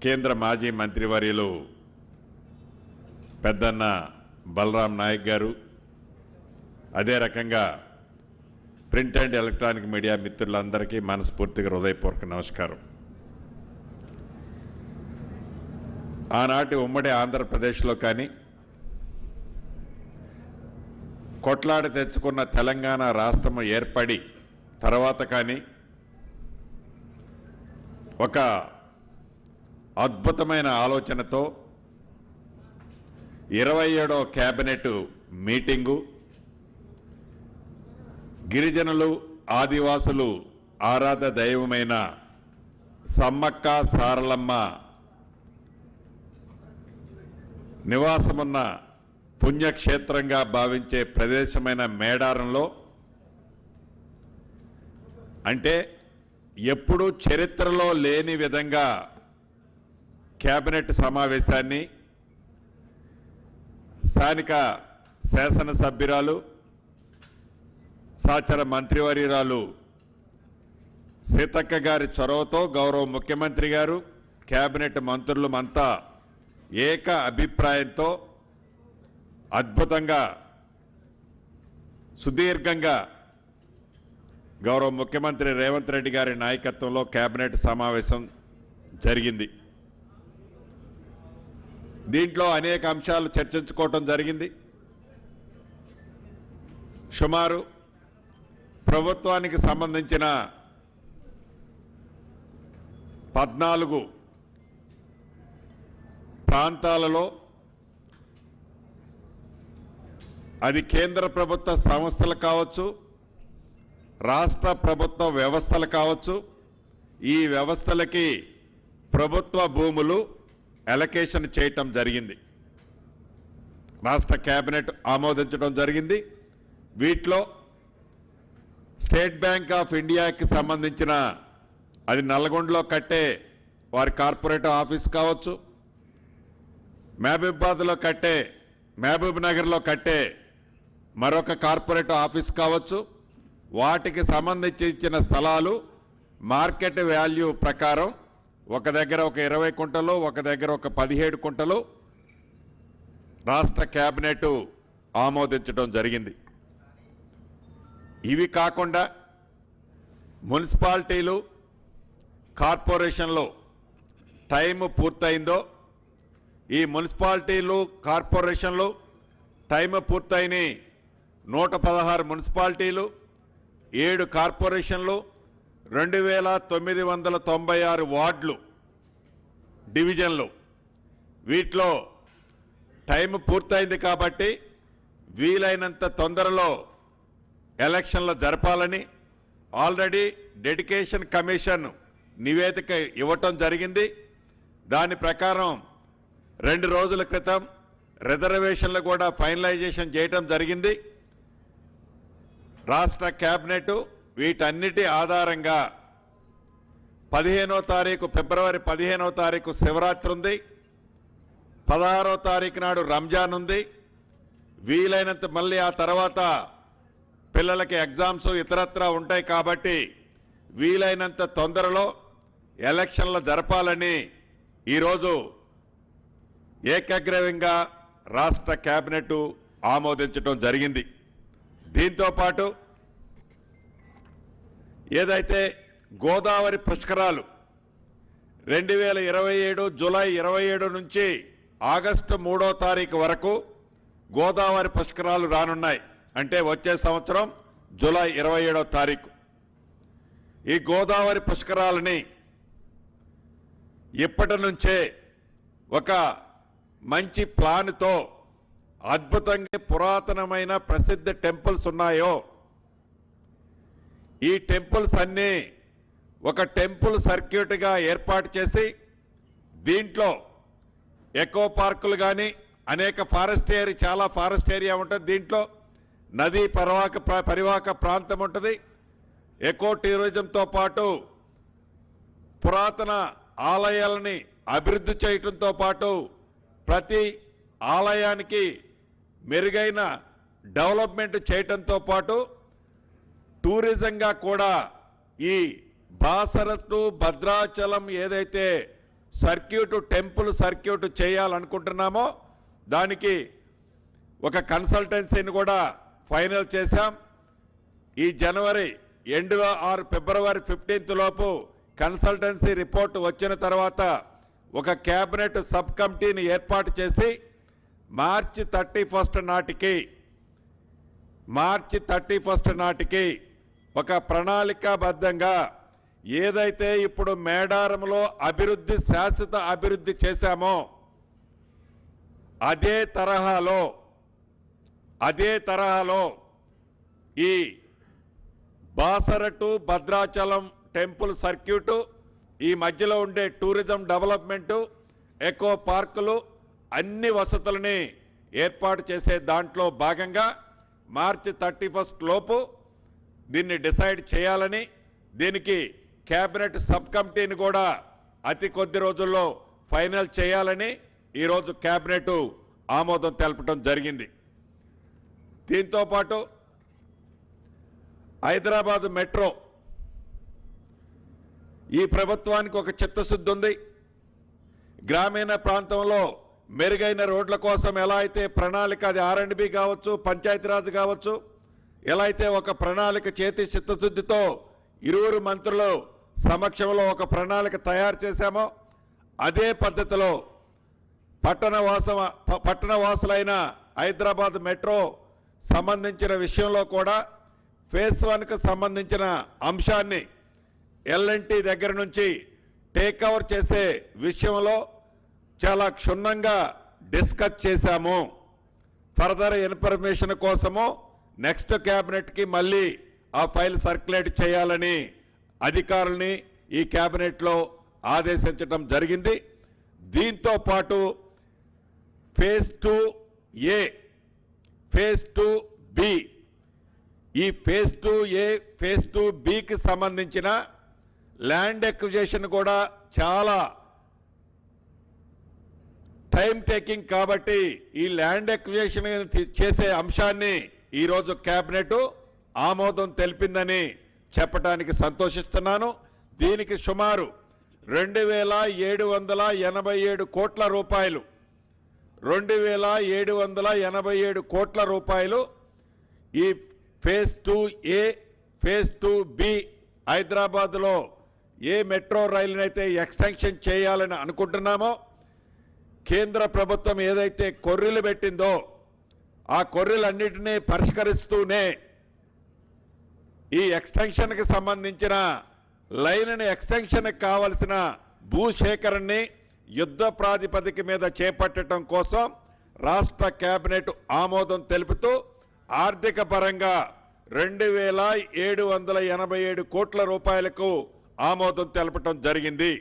కేంద్ర మాజీ మంత్రివర్యులు పెద్దన్న బలరాం నాయక్ గారు, అదే రకంగా ప్రింట్ అండ్ ఎలక్ట్రానిక్ మీడియా మిత్రులందరికీ మనస్ఫూర్తిగా హృదయపూర్వక నమస్కారం. ఆనాటి ఉమ్మడి ఆంధ్రప్రదేశ్లో కానీ కొట్లాడి తెచ్చుకున్న తెలంగాణ రాష్ట్రం ఏర్పడి తర్వాత కానీ ఒక అద్భుతమైన ఆలోచనతో 27వ కేబినెట్ మీటింగు గిరిజనులు ఆదివాసులు ఆరాధ దైవమైన సమ్మక్క సారలమ్మ నివాసమున్న పుణ్యక్షేత్రంగా భావించే ప్రదేశమైన మేడారంలో, అంటే ఎప్పుడూ చరిత్రలో లేని విధంగా కేబినెట్ సమావేశాన్ని స్థానిక శాసనసభ్యురాలు సహచర మంత్రివర్యురాలు సీతక్క గారి చొరవతో గౌరవ ముఖ్యమంత్రి గారు, కేబినెట్ మంత్రులు అంతా ఏక అభిప్రాయంతో అద్భుతంగా సుదీర్ఘంగా గౌరవ ముఖ్యమంత్రి రేవంత్ రెడ్డి గారి నాయకత్వంలో కేబినెట్ సమావేశం జరిగింది. దీంట్లో అనేక అంశాలు చర్చించుకోవటం జరిగింది. సుమారు ప్రభుత్వానికి సంబంధించిన 14 ప్రాంతాలలో అది కేంద్ర ప్రభుత్వ సంస్థలు కావచ్చు, రాష్ట్ర ప్రభుత్వ వ్యవస్థలు కావచ్చు, ఈ వ్యవస్థలకి ప్రభుత్వ భూములు అలొకేషన్ చేయటం జరిగింది. రాష్ట్ర కేబినెట్ ఆమోదించడం జరిగింది. వీటిలో స్టేట్ బ్యాంక్ ఆఫ్ ఇండియాకి సంబంధించిన అది నల్గొండలో కట్టే వారి కార్పొరేట్ ఆఫీస్ కావచ్చు, మహబూబాబాద్లో కట్టే మహబూబ్ నగర్లో కట్టే మరొక కార్పొరేట్ ఆఫీస్ కావచ్చు, వాటికి సంబంధించి ఇచ్చిన స్థలాలు మార్కెట్ వాల్యూ ప్రకారం ఒక దగ్గర ఒక 20 కుంటలు, ఒక దగ్గర ఒక 17 కుంటలు రాష్ట్ర కేబినెట్ ఆమోదించడం జరిగింది. ఇవి కాకుండా మున్సిపాలిటీలు, కార్పొరేషన్లో టైం పూర్తయిందో, ఈ మున్సిపాలిటీలు కార్పొరేషన్లు టైం పూర్తయిన 116 మున్సిపాలిటీలు, 7 కార్పొరేషన్లు, 2996 వార్డులు డివిజన్లు, వీటిలో టైం పూర్తయింది కాబట్టి వీలైనంత తొందరలో ఎలక్షన్లు జరపాలని ఆల్రెడీ డెడికేషన్ కమిషన్ నివేదిక ఇవ్వటం జరిగింది. దాని ప్రకారం 2 రోజుల క్రితం రిజర్వేషన్లు కూడా ఫైనలైజేషన్ చేయటం జరిగింది. రాష్ట్ర కేబినెట్ వీటన్నిటి ఆధారంగా 15వ తారీఖు ఫిబ్రవరి 15వ తారీఖు శివరాత్రి ఉంది, 16వ తారీఖు నాడు రంజాన్ ఉంది. వీలైనంత మళ్ళీ ఆ తర్వాత పిల్లలకి ఎగ్జామ్స్ ఇతరత్రా ఉంటాయి కాబట్టి వీలైనంత తొందరలో ఎలక్షన్లు జరపాలని ఈరోజు ఏకగ్రీవంగా రాష్ట్ర కేబినెట్ ఆమోదించడం జరిగింది. దీంతో పాటు ఏదైతే గోదావరి పుష్కరాలు 2027 జూలై 27 నుంచి ఆగస్టు 3వ తారీఖు వరకు గోదావరి పుష్కరాలు రానున్నాయి. అంటే వచ్చే సంవత్సరం జూలై 27వ తారీఖు ఈ గోదావరి పుష్కరాలని ఇప్పటి నుంచే ఒక మంచి ప్లాన్తో అద్భుతంగా పురాతనమైన ప్రసిద్ధ టెంపుల్స్ ఉన్నాయో ఈ టెంపుల్స్ అన్నీ ఒక టెంపుల్ సర్క్యూట్గా ఏర్పాటు చేసి దీంట్లో ఎకో పార్కులు కానీ అనేక ఫారెస్ట్ ఏరియా, చాలా ఫారెస్ట్ ఏరియా ఉంటుంది. దీంట్లో నదీ పరివాహక ప్రాంతం ఉంటుంది. ఎకో టూరిజంతో పాటు పురాతన ఆలయాలని అభివృద్ధి చేయడంతో పాటు ప్రతి ఆలయానికి మెరుగైన డెవలప్మెంట్ చేయడంతో పాటు టూరిజంగా కూడా ఈ బాసర టు భద్రాచలం ఏదైతే సర్క్యూట్ టెంపుల్ సర్క్యూట్ చేయాలనుకుంటున్నామో దానికి ఒక కన్సల్టెన్సీని కూడా ఫైనల్ చేశాం. ఈ జనవరి ఎండ్ ఆర్ ఫిబ్రవరి 15 లోపు కన్సల్టెన్సీ రిపోర్ట్ వచ్చిన తర్వాత ఒక కేబినెట్ సబ్ కమిటీని ఏర్పాటు చేసి మార్చి 31 నాటికి ఒక ప్రణాళికాబద్ధంగా ఏదైతే ఇప్పుడు మేడారంలో అభివృద్ధి శాశ్వత అభివృద్ధి చేశామో అదే తరహాలో ఈ Basara to Bhadrachalam temple circuit, ఈ మధ్యలో ఉండే టూరిజం డెవలప్మెంటు, ఎకో పార్కులు, అన్ని వసతులని ఏర్పాటు చేసే దాంట్లో భాగంగా మార్చి 31 లోపు దీన్ని డిసైడ్ చేయాలని, దీనికి కేబినెట్ సబ్ కమిటీని కూడా అతి కొద్ది రోజుల్లో ఫైనల్ చేయాలని ఈరోజు కేబినెట్ ఆమోదం తెలపడం జరిగింది. దీంతో పాటు హైదరాబాద్ మెట్రో, ఈ ప్రభుత్వానికి ఒక చిత్తశుద్ధి ఉంది. గ్రామీణ ప్రాంతంలో మెరుగైన రోడ్ల కోసం ఎలా అయితే ప్రణాళిక, అది R&B కావచ్చు, పంచాయతీరాజ్ కావచ్చు, ఎలా అయితే ఒక ప్రణాళిక చేతి చిత్తశుద్ధితో ఇరువురు మంత్రులు సమక్షంలో ఒక ప్రణాళిక తయారు చేశామో అదే పద్ధతిలో పట్టణవాసులైన హైదరాబాద్ మెట్రో సంబంధించిన విషయంలో కూడా ఫేజ్ 1కు సంబంధించిన అంశాన్ని L&T దగ్గర నుంచి టేక్ ఓవర్ చేసే విషయంలో చాలా క్షుణ్ణంగా డిస్కస్ చేశాము. ఫర్దర్ ఇన్ఫర్మేషన్ కోసము నెక్స్ట్ కేబినెట్కి మళ్ళీ ఆ ఫైల్ సర్క్యులేట్ చేయాలని అధికారుల్ని ఈ కేబినెట్లో ఆదేశించడం జరిగింది. దీంతో పాటు ఫేజ్ 2A, ఫేజ్ 2B, ఈ ఫేజ్ 2A, ఫేజ్ 2Bకి సంబంధించిన ల్యాండ్ ఎక్విజిషన్ కూడా చాలా టైం టేకింగ్ కాబట్టి ఈ ల్యాండ్ ఎక్విజిషన్ చేసే అంశాన్ని ఈరోజు కేబినెట్ ఆమోదం తెలిపిందని చెప్పడానికి సంతోషిస్తున్నాను. దీనికి సుమారు 2,787 కోట్ల రూపాయలు 2,787 కోట్ల రూపాయలు ఈ ఫేజ్ 2A, ఫేజ్ 2B హైదరాబాద్లో ఏ మెట్రో రైలునైతే ఎక్స్టెన్షన్ చేయాలని అనుకుంటున్నామో కేంద్ర ప్రభుత్వం ఏదైతే కొర్రీలు పెట్టిందో ఆ కొర్రీలన్నిటినీ పరిష్కరిస్తూనే ఈ ఎక్స్టెన్షన్కి సంబంధించిన లైన్ ఎక్స్టెన్షన్కి కావలసిన భూసేకరణని యుద్ధ ప్రాతిపదిక మీద చేపట్టడం కోసం రాష్ట్ర కేబినెట్ ఆమోదం తెలుపుతూ ఆర్థిక పరంగా 2,787 కోట్ల రూపాయలకు ఆమోదం తెలపడం జరిగింది.